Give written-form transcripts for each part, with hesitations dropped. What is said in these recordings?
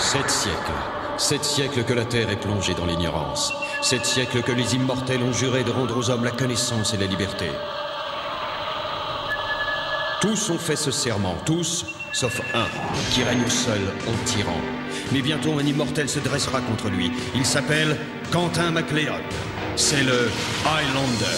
7 siècles. 7 siècles que la Terre est plongée dans l'ignorance. 7 siècles que les immortels ont juré de rendre aux hommes la connaissance et la liberté. Tous ont fait ce serment, tous, sauf un, qui règne seul en tyran. Mais bientôt un immortel se dressera contre lui. Il s'appelle Quentin MacLeod. C'est le Highlander.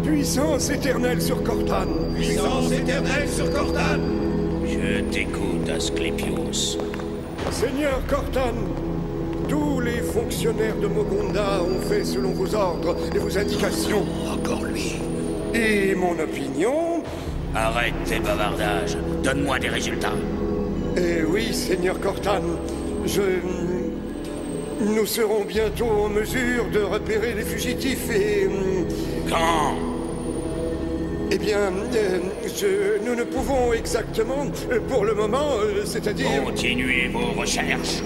Puissance éternelle sur Cortan. Puissance éternelle sur Cortan. Je t'écoute, Asclepios. Seigneur Cortan, tous les fonctionnaires de Mogunda ont fait selon vos ordres et vos indications. Encore lui. Et mon opinion... Arrête tes bavardages. Donne-moi des résultats. Eh oui, Seigneur Cortan, nous serons bientôt en mesure de repérer les fugitifs et... Quand? Eh bien, nous ne pouvons exactement, pour le moment, c'est-à-dire... Continuez vos recherches.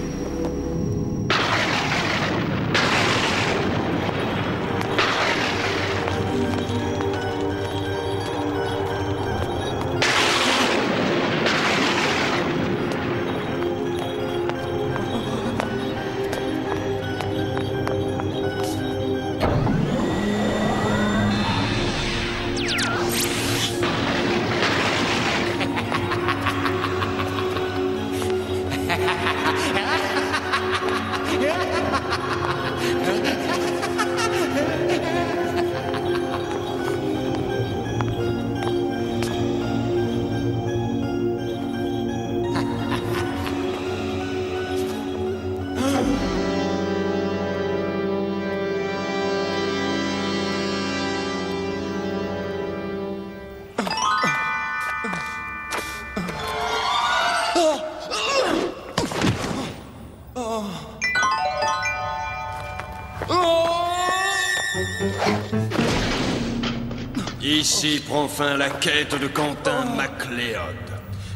Ici prend fin la quête de Quentin MacLeod.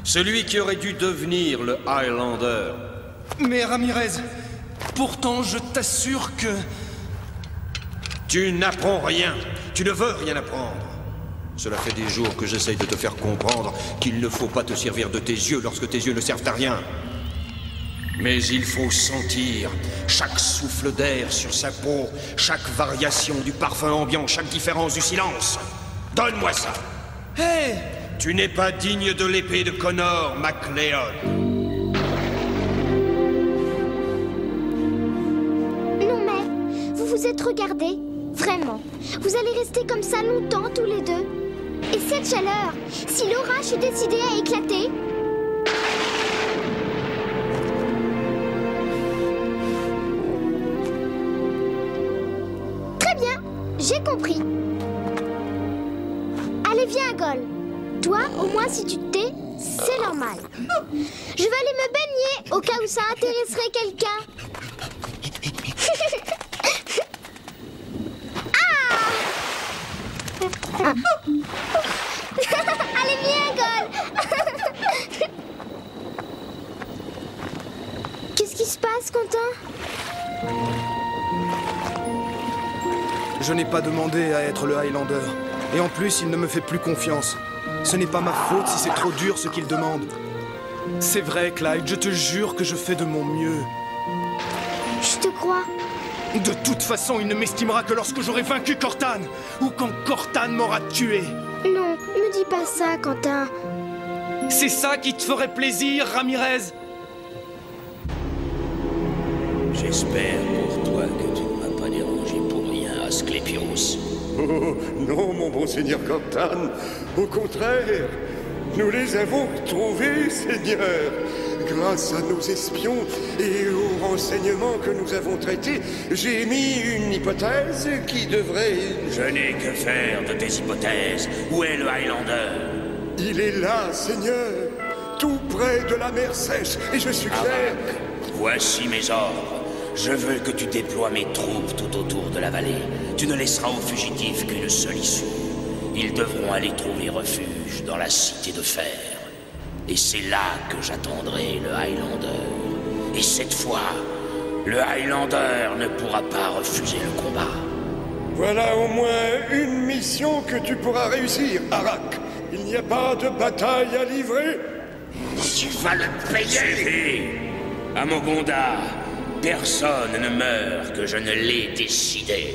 Celui qui aurait dû devenir le Highlander. Mais Ramirez, pourtant je t'assure que... Tu n'apprends rien. Tu ne veux rien apprendre. Cela fait des jours que j'essaye de te faire comprendre qu'il ne faut pas te servir de tes yeux lorsque tes yeux ne servent à rien. Mais il faut sentir chaque souffle d'air sur sa peau, chaque variation du parfum ambiant, chaque différence du silence. Donne-moi ça. Hé! Tu n'es pas digne de l'épée de Connor MacLeod. Non mais, vous vous êtes regardés? Vraiment? Vous allez rester comme ça longtemps tous les deux? Et cette chaleur, si l'orage est décidé à éclater? Très bien, j'ai compris. Allez, viens, Gol. Toi, au moins, si tu te tais, c'est normal. Je vais aller me baigner, au cas où ça intéresserait quelqu'un. Ah! Allez, viens, Gol. Qu'est-ce qui se passe, Quentin? Je n'ai pas demandé à être le Highlander. Et en plus, il ne me fait plus confiance. Ce n'est pas ma faute si c'est trop dur ce qu'il demande. C'est vrai, Clyde, je te jure que je fais de mon mieux. Je te crois. De toute façon, il ne m'estimera que lorsque j'aurai vaincu Cortan, ou quand Cortan m'aura tué. Non, me dis pas ça, Quentin. C'est ça qui te ferait plaisir, Ramirez? J'espère pour toi que tu ne m'as pas dérangé pour rien, Asclépios. Oh, non, mon bon seigneur Cortane. Au contraire, nous les avons retrouvés, Seigneur. Grâce à nos espions et aux renseignements que nous avons traités, j'ai mis une hypothèse qui devrait... Je n'ai que faire de tes hypothèses. Où est le Highlander? Il est là, Seigneur, tout près de la mer Sèche, et je suggère... Voici mes ordres. Je veux que tu déploies mes troupes tout autour de la vallée. Tu ne laisseras aux fugitifs qu'une seule issue. Ils devront aller trouver refuge dans la cité de fer. Et c'est là que j'attendrai le Highlander. Et cette fois, le Highlander ne pourra pas refuser le combat. Voilà au moins une mission que tu pourras réussir, Arak. Il n'y a pas de bataille à livrer. Tu vas le payer! À Mogonda, personne ne meurt que je ne l'ai décidé.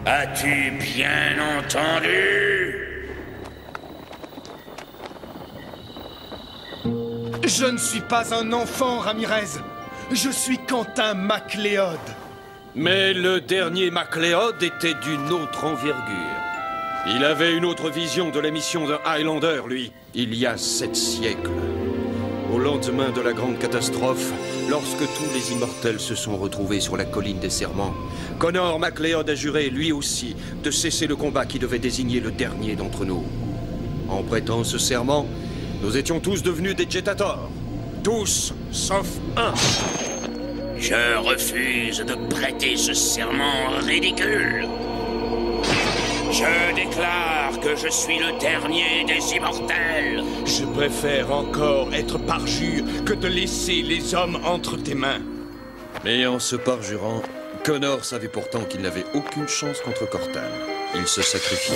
As-tu bien entendu? Je ne suis pas un enfant, Ramirez. Je suis Quentin MacLeod. Mais le dernier MacLeod était d'une autre envergure. Il avait une autre vision de la mission d'un Highlander, lui, il y a 7 siècles. Au lendemain de la grande catastrophe, lorsque tous les immortels se sont retrouvés sur la colline des Serments, Connor MacLeod a juré, lui aussi, de cesser le combat qui devait désigner le dernier d'entre nous. En prêtant ce serment, nous étions tous devenus des Jetators. Tous, sauf un. Je refuse de prêter ce serment ridicule. Je déclare que je suis le dernier des immortels. Je préfère encore être parjure que de laisser les hommes entre tes mains. Mais en se parjurant, Connor savait pourtant qu'il n'avait aucune chance contre Cortane. Il se sacrifiait.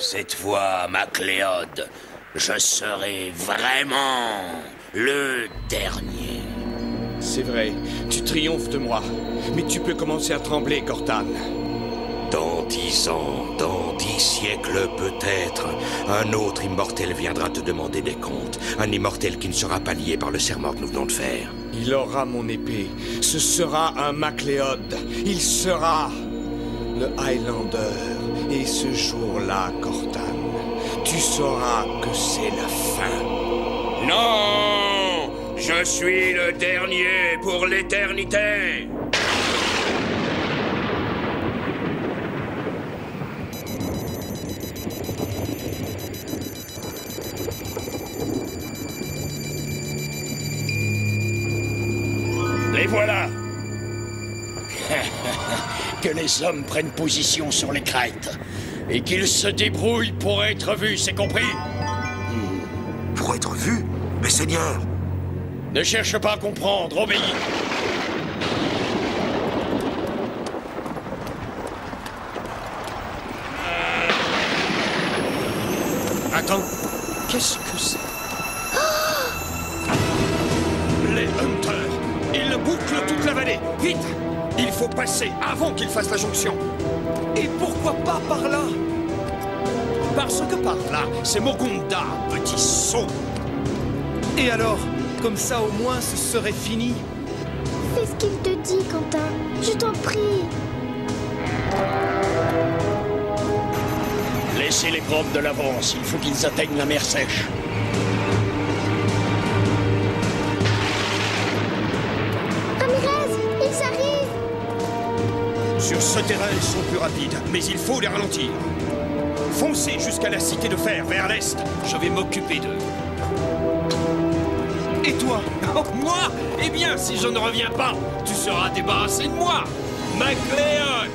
Cette fois, MacLeod, je serai vraiment le dernier. C'est vrai, tu triomphes de moi. Mais tu peux commencer à trembler, Cortane. Dans 10 ans, dans 10 siècles peut-être, un autre immortel viendra te demander des comptes. Un immortel qui ne sera pas lié par le serment que nous venons de faire. Il aura mon épée. Ce sera un MacLeod. Il sera le Highlander. Et ce jour-là, Cortane, tu sauras que c'est la fin. Non! Je suis le dernier pour l'éternité! Les voilà! Que les hommes prennent position sur les crêtes et qu'ils se débrouillent pour être vus, c'est compris? Pour être vu? Mais Seigneur! Ne cherche pas à comprendre, obéis! Attends, qu'est-ce que c'est? Les Hunters! Ils bouclent toute la vallée! Vite! Il faut passer avant qu'ils fassent la jonction! Et pourquoi pas par là? Parce que par là, c'est Mogonda, petit sot! Et alors? Comme ça, au moins, ce serait fini. Fais ce qu'il te dit, Quentin. Je t'en prie. Laissez les probes de l'avance, il faut qu'ils atteignent la mer Sèche. Ramirez, ils arrivent. Sur ce terrain, ils sont plus rapides, mais il faut les ralentir. Foncez jusqu'à la cité de fer, vers l'est. Je vais m'occuper d'eux. Et toi? Oh, moi? Eh bien, si je ne reviens pas, tu seras débarrassé de moi, MacLeod!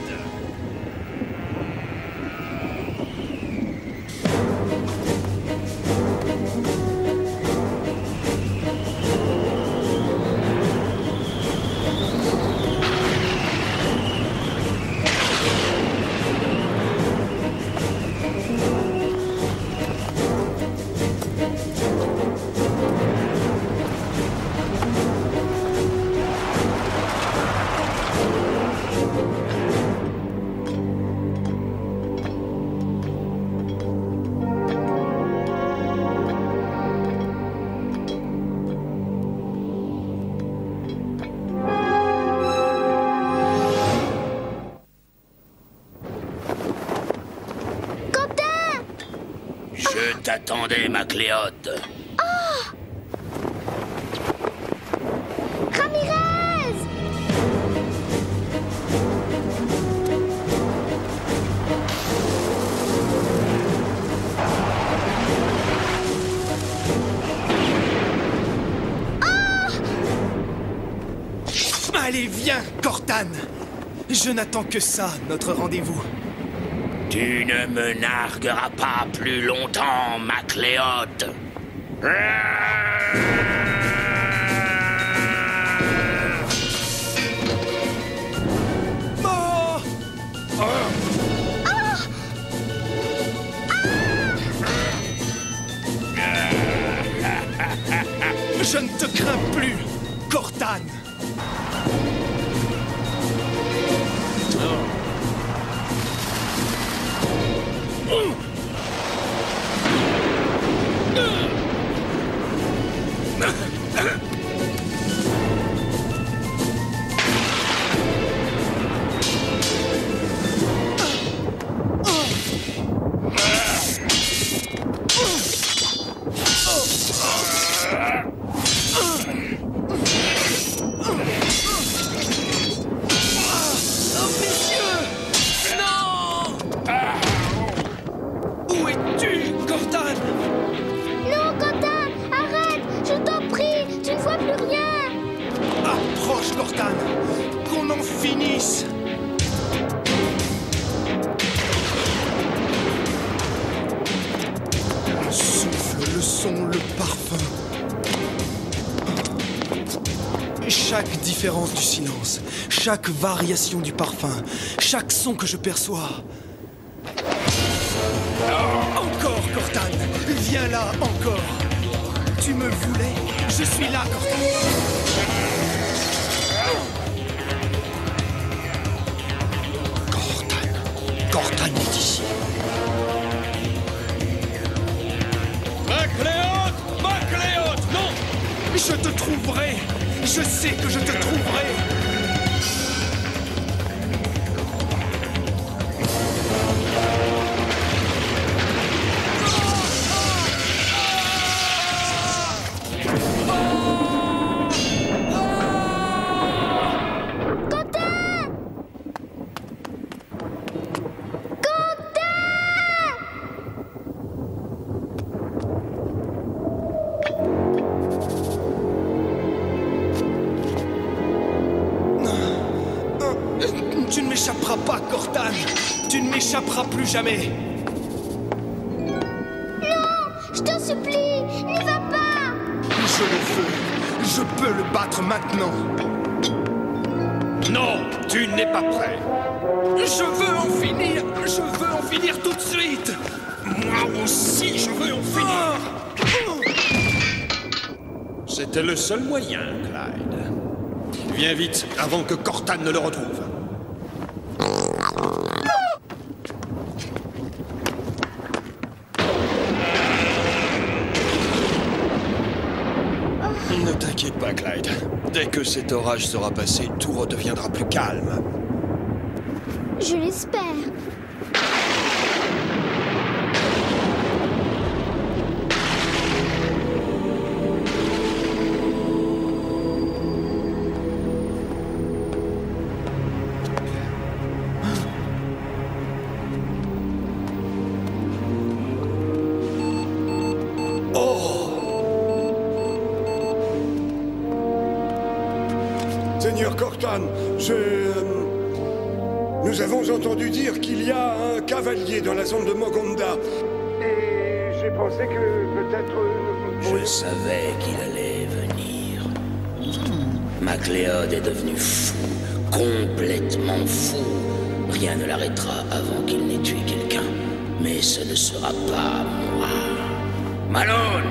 Je t'attendais, Macléod. Ramirez! Allez, viens, Cortane! Je n'attends que ça, notre rendez-vous. Tu ne me nargueras pas plus longtemps, Macléod. Oh! Je ne te crains plus, Cortane! Chaque différence du silence, chaque variation du parfum, chaque son que je perçois. Encore, Cortane! Viens là, encore! Tu me voulais? Je suis là, Cortane! Cortane est ici. Macléod! Macléod! Non! Je te trouverai! Je sais que je te trouverai! Tu ne m'échapperas pas, Cortane! Tu ne m'échapperas plus jamais! Non! Je t'en supplie! N'y va pas! Je le veux! Je peux le battre maintenant! Non, tu n'es pas prêt. Je veux en finir! Je veux en finir tout de suite! Moi aussi, je veux en finir. C'était le seul moyen, Clyde. Viens vite, avant que Cortane ne le retrouve. Ne t'inquiète pas, Clyde. Dès que cet orage sera passé, tout redeviendra plus calme. Je l'espère. Seigneur Cortane, nous avons entendu dire qu'il y a un cavalier dans la zone de Mogonda. Et j'ai pensé que peut-être... Je savais qu'il allait venir. Macléod est devenu fou, complètement fou. Rien ne l'arrêtera avant qu'il n'ait tué quelqu'un. Mais ce ne sera pas moi. Malone!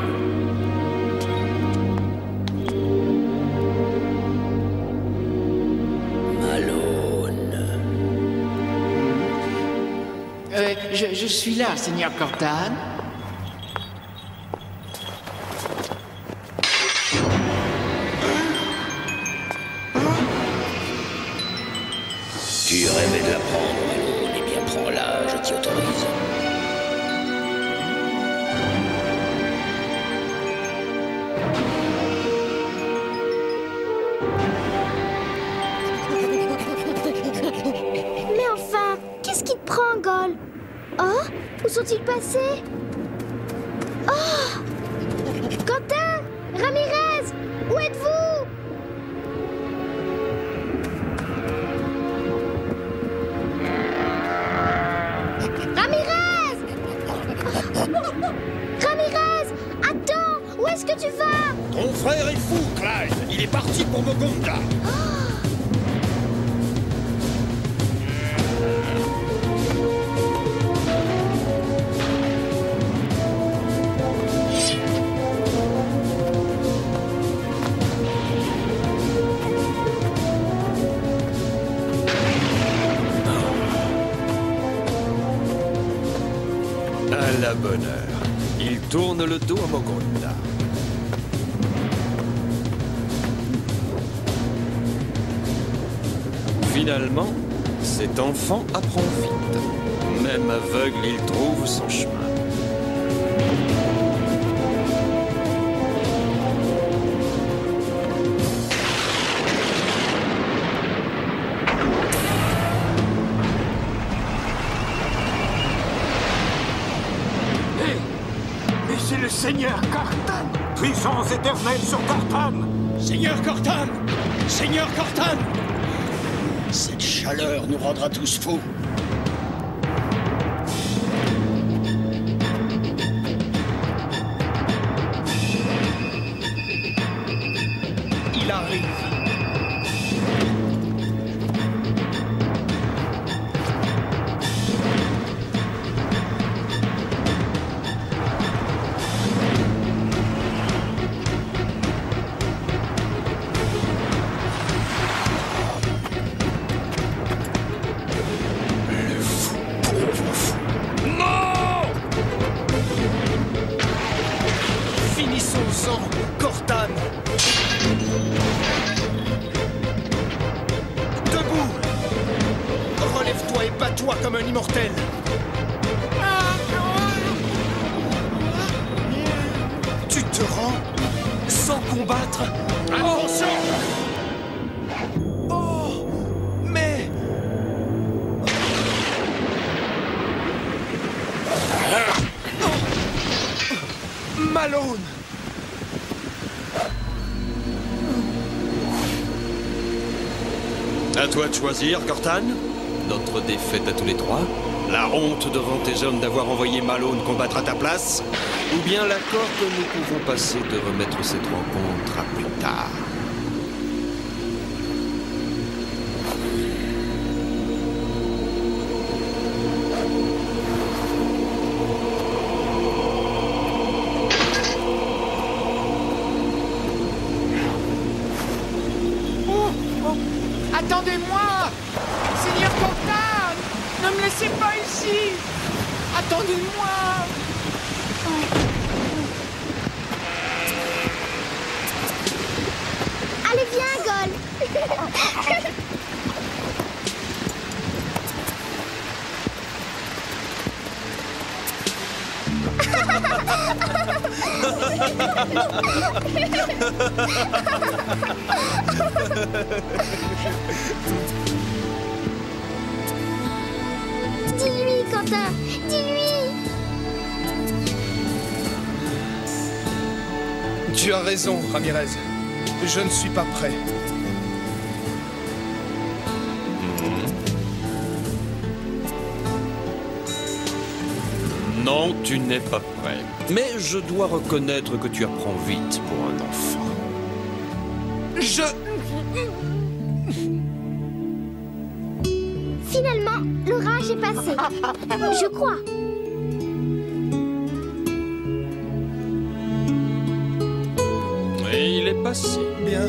Je suis là, Seigneur Cortane. Tu rêvais de la prendre, Malone. Eh bien, prends-la, je t'y autorise. Gol. Oh, où sont-ils passés? Oh! Quentin! Ramirez! Où êtes-vous? Ramirez! Ramirez! Attends! Où est-ce que tu vas? Ton frère est fou, Clyde. Il est parti pour Mogonda. À la bonne heure. Il tourne le dos à Mogonda. Finalement, cet enfant apprend vite. Même aveugle, il trouve son chemin. Mais c'est le Seigneur Cortan! Puissance éternelle sur Cortan! Seigneur Cortan! Seigneur Cortan! Cette chaleur nous rendra tous fous. Il arrive. Finissons-en, Cortan! Debout! Relève-toi et bats-toi comme un immortel! Tu te rends sans combattre? Attention! Oh! Mais... Malone! À toi de choisir, Cortan. Notre défaite à tous les trois. La honte devant tes hommes d'avoir envoyé Malone combattre à ta place. Ou bien l'accord que nous pouvons passer de remettre cette rencontre à plus tard. Attendez-moi! Seigneur Cortan! Ne me laissez pas ici! Attendez-moi! Allez, viens, Gol! Dis-lui, Quentin! Dis-lui! Tu as raison, Ramirez. Je ne suis pas prêt. Non, tu n'es pas prêt. Mais je dois reconnaître que tu apprends vite pour un enfant. Finalement, l'orage est passé. Je crois. Et il est passé. Bien.